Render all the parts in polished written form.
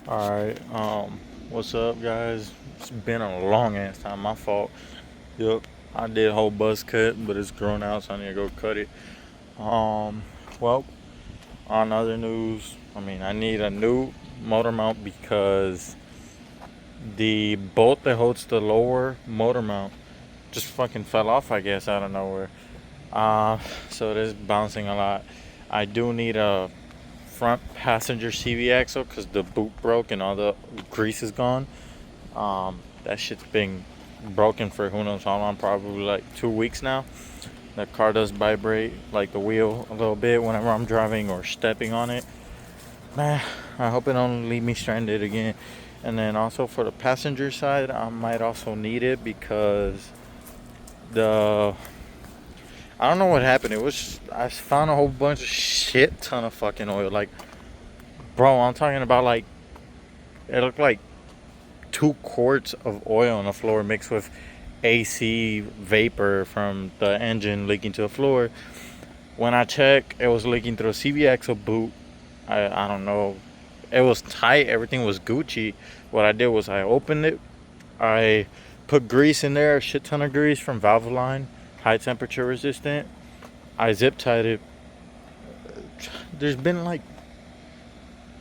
Alright, what's up, guys? It's been a long ass time, my fault. Yup, I did a whole buzz cut, but it's grown out, so I need to go cut it. Um, well, on other news, I need a new motor mount because the bolt that holds the lower motor mount just fucking fell off, I guess, out of nowhere. So it is bouncing a lot. I do need a front passenger CV axle because the boot broke and all the grease is gone. That shit's been broken for who knows how long, probably like 2 weeks now. The car does vibrate like the wheel a little bit whenever I'm driving or stepping on it. Man, I hope it don't leave me stranded again. And then also for the passenger side, I might also need it because the I don't know what happened. I found a whole bunch of shit ton of fucking oil. Like, bro, I'm talking about like it looked like 2 quarts of oil on the floor mixed with AC vapor from the engine leaking to the floor. When I checked, it was leaking through a CV axle boot. I don't know. It was tight. Everything was Gucci. What I did was I opened it. I put grease in there, a shit ton of grease from Valvoline, high temperature resistant. I zip tied it. There's been like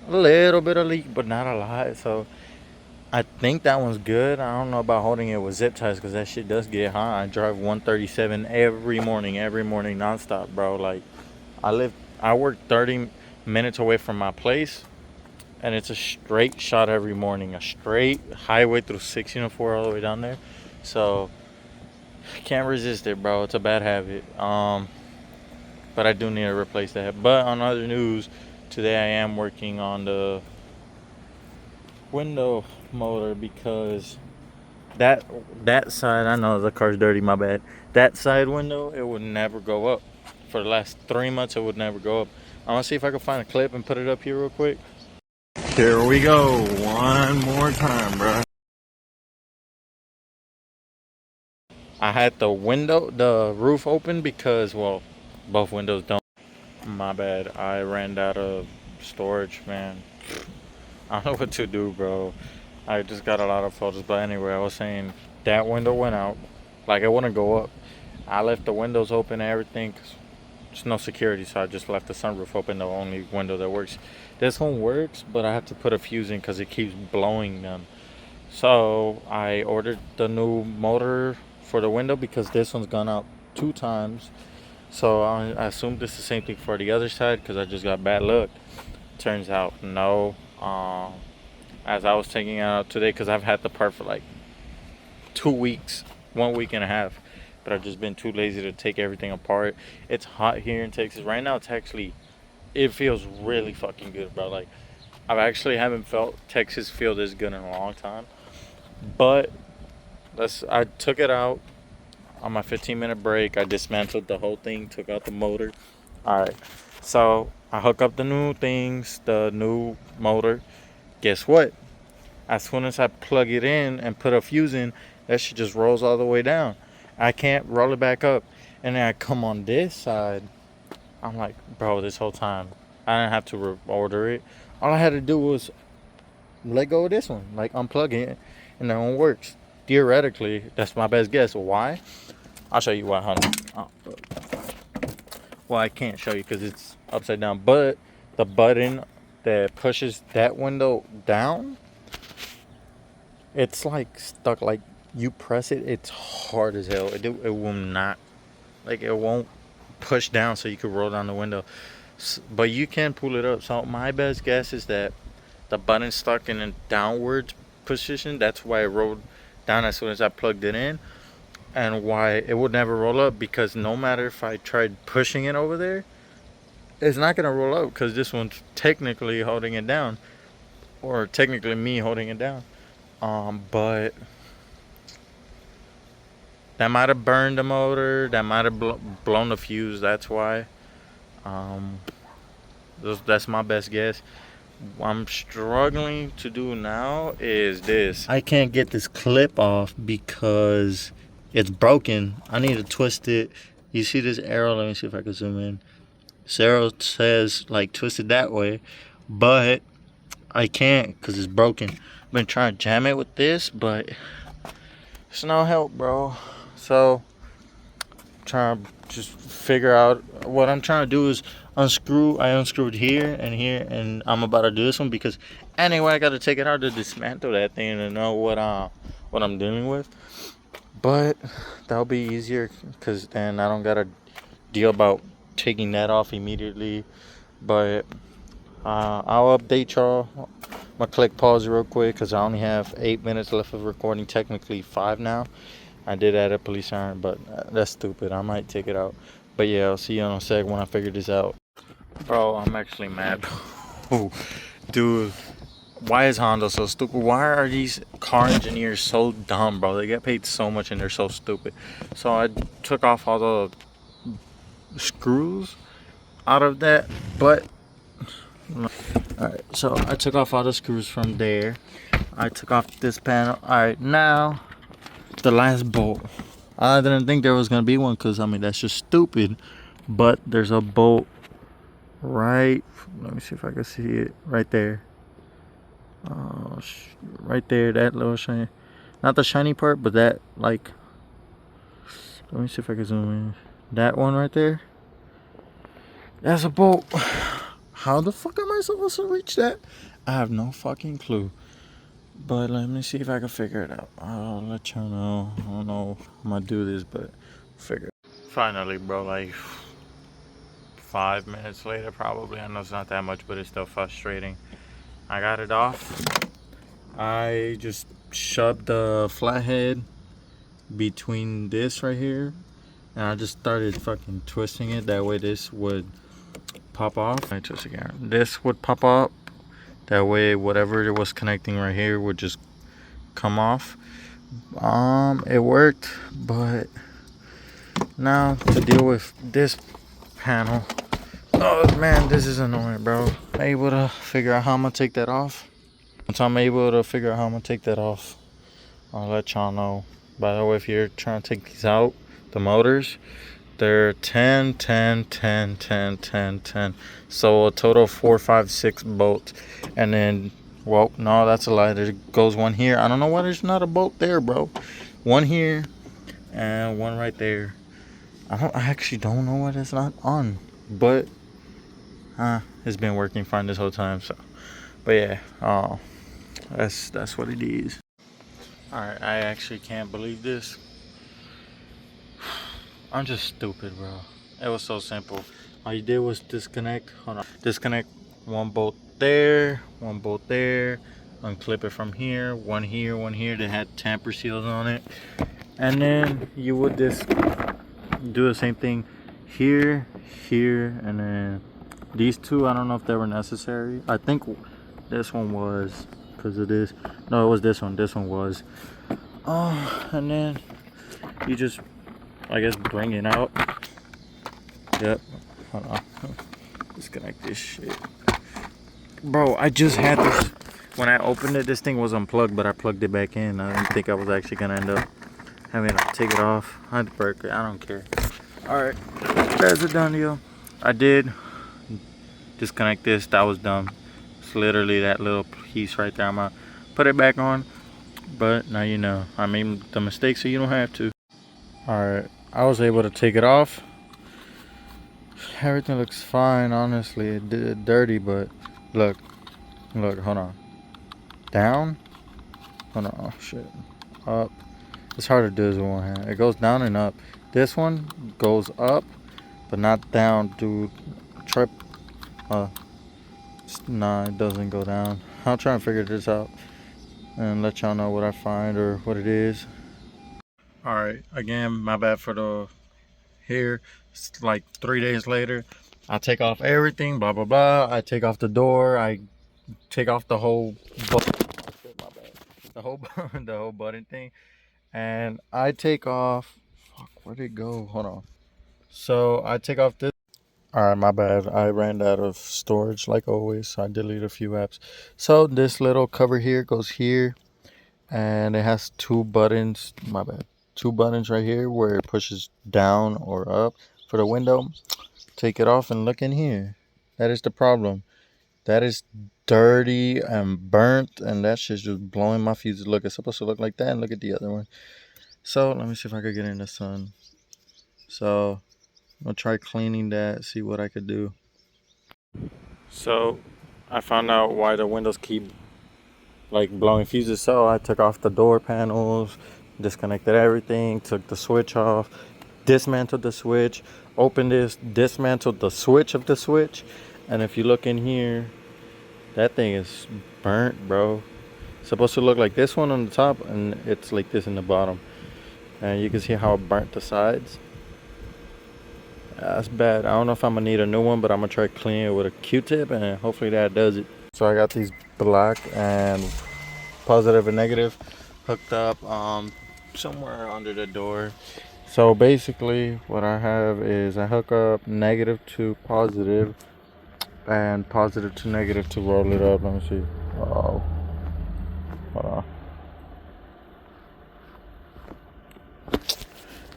a little bit of leak, but not a lot. So I think that one's good. I don't know about holding it with zip ties because that shit does get hot. I drive 137 every morning, nonstop, bro. Like, I work 30 minutes away from my place, and it's a straight shot every morning, a straight highway through 604 all the way down there. So, can't resist it, bro. It's a bad habit. But I do need to replace that. But on other news, today I am working on the window motor because that that side, I know the car's dirty, my bad. That side window, it would never go up. For the last 3 months, it would never go up. I'm gonna see if I can find a clip and put it up here real quick. Here we go, one more time, bro. I had the roof open because, well, both windows don't. My bad. I ran out of storage, man. I don't know what to do, bro. I just got a lot of photos, but anyway, I was saying that window went out. Like, it wouldn't go up. I left the windows open and everything. 'Cause there's no security, so I just left the sunroof open, the only window that works. This one works, but I have to put a fuse in because it keeps blowing them. So I ordered the new motor for the window because this one's gone out 2 times. So I assumed this is the same thing for the other side because I just got bad luck. Turns out no. As I was taking it out today, because I've had the part for like 2 weeks, 1 week and a half, but I've just been too lazy to take everything apart. It's hot here in Texas right now. It feels really fucking good, bro. Like, I've actually haven't felt Texas feel this good in a long time. But I took it out on my 15-minute break. I dismantled the whole thing, took out the motor. All right, so I hook up the new things, the new motor. Guess what? As soon as I plug it in and put a fuse in, that shit just rolls all the way down. I can't roll it back up. And then I come on this side. I'm like, bro, this whole time I didn't have to reorder it. All I had to do was let go of this one, like unplug it, and that one works. Theoretically, that's my best guess. Why? I'll show you why. Hold on. Well, I can't show you because it's upside down. But the button that pushes that window down, it's like stuck. Like, you press it, it's hard as hell. It will not, like, it won't push down so you can roll down the window. But you can pull it up. So my best guess is that the button's stuck in a downward position. That's why it rolled down as soon as I plugged it in, and why it would never roll up, because no matter if I tried pushing it over there, it's not gonna roll up because this one's technically holding it down, or technically me holding it down. But that might have burned the motor. That might have blown the fuse. That's why. Um, that's my best guess. What I'm struggling to do now is this. I can't get this clip off because it's broken. I need to twist it. You see this arrow? Let me see if I can zoom in. This arrow says like twist it that way, but I can't because it's broken. I've been trying to jam it with this, but it's no help, bro. So trying to just figure out what I'm trying to do is unscrew. I unscrewed here, and I'm about to do this one because anyway, I got to take it out to dismantle that thing to know what I'm dealing with. But that'll be easier because then I don't gotta deal about taking that off immediately. But I'll update y'all. I'm gonna click pause real quick because I only have 8 minutes left of recording. Technically 5 now. I did add a police siren, but that's stupid. I might take it out. But yeah, I'll see you in a sec when I figure this out. Bro, I'm actually mad. Oh, dude. Why is Honda so stupid? Why are these car engineers so dumb, bro? They get paid so much and they're so stupid. So I took off all the screws out of that, but alright, so I took off all the screws from there. I took off this panel. Alright, now the last bolt. I didn't think there was gonna be one because I mean that's just stupid. But there's a bolt right. Let me see if I can see it right there. Right there, that little shiny, not the shiny part, but that, like, let me see if I can zoom in. That one right there, that's a bolt. How the fuck am I supposed to reach that? I have no fucking clue. But let me see if I can figure it out. I'll let you know. I don't know if I'm gonna do this, but figure it. Finally, bro, like 5 minutes later probably. I know it's not that much, but it's still frustrating. I got it off. I just shoved the flathead between this right here, and I just started fucking twisting it. That way this would pop off. I twist again. This would pop up. That way whatever it was connecting right here would just come off. It worked, but now to deal with this panel. Oh man, this is annoying, bro. I'm able to figure out how I'm gonna take that off. Once I'm able to figure out how I'm gonna take that off, I'll let y'all know. By the way, if you're trying to take these out, the motors, they're 10, 10, 10, 10, 10, 10. So a total of 4, 5, 6 bolts. And then, well, no, that's a lie. There goes one here. I don't know why there's not a bolt there, bro. One here and one right there. I actually don't know why that's not on, but it's been working fine this whole time. So, but yeah, that's what it is. Alright, I actually can't believe this. I'm just stupid, bro. It was so simple. All you did was disconnect. Hold on. Disconnect one bolt there, one bolt there. Unclip it from here, one here, one here. That had tamper seals on it. And then you would just do the same thing here, here, and then these two. I don't know if they were necessary. I think this one was because of this. No, it was this one. This one was. And then you just, I guess, bring it out. Yep. Hold on. Disconnect this shit. Bro, I just had this. When I opened it, this thing was unplugged, but I plugged it back in. I didn't think I was actually going to end up having to take it off. I had to break it. I don't care. Alright. That's a done deal. I did disconnect this. That was dumb. It's literally that little piece right there. I'm going to put it back on. But now you know. I made the mistake so you don't have to. Alright. I was able to take it off. Everything looks fine, honestly. It did dirty, but look, hold on. Down, hold on. Oh shit, up. It's hard to do this with one hand. It goes down and up. This one goes up, but not down, dude. Trip. Nah, it doesn't go down. I'll try and figure this out and let y'all know what I find or what it is. All right, again, my bad for the hair. It's like 3 days later. I take off everything, blah blah blah. I take off the door. I take off the whole button, the whole button thing, and I take off. Fuck, where'd it go? Hold on. So I take off this. All right, my bad. I ran out of storage like always, so I deleted a few apps. So this little cover here goes here, and it has 2 buttons. My bad. 2 buttons right here where it pushes down or up for the window. Take it off and look in here. That is the problem. That is dirty and burnt, and that shit's just blowing my fuses. Look, it's supposed to look like that, and look at the other one. So let me see if I could get in the sun. So I'm gonna try cleaning that, see what I could do. So I found out why the windows keep like blowing fuses. So I took off the door panels, disconnected everything, took the switch off, dismantled the switch, opened this, dismantled the switch of the switch, and if you look in here, that thing is burnt, bro. It's supposed to look like this one on the top, and it's like this in the bottom, and you can see how it burnt the sides. That's bad. I don't know if I'm gonna need a new one, but I'm gonna try cleaning it with a Q-tip, and hopefully that does it. So I got these black and positive and negative hooked up somewhere under the door. So basically what I have is I hook up negative to positive and positive to negative to roll it up. Let me see. Oh, hold on.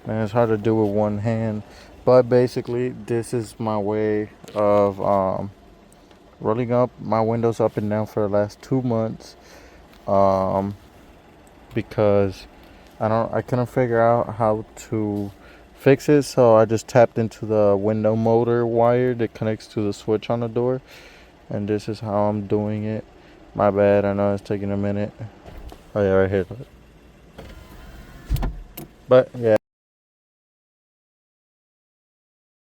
Man, it's hard to do with one hand, but basically this is my way of rolling up my windows up and down for the last 2 months, because I couldn't figure out how to fix it, so I just tapped into the window motor wire that connects to the switch on the door, and this is how I'm doing it. My bad, I know it's taking a minute. Oh yeah, right here. But yeah.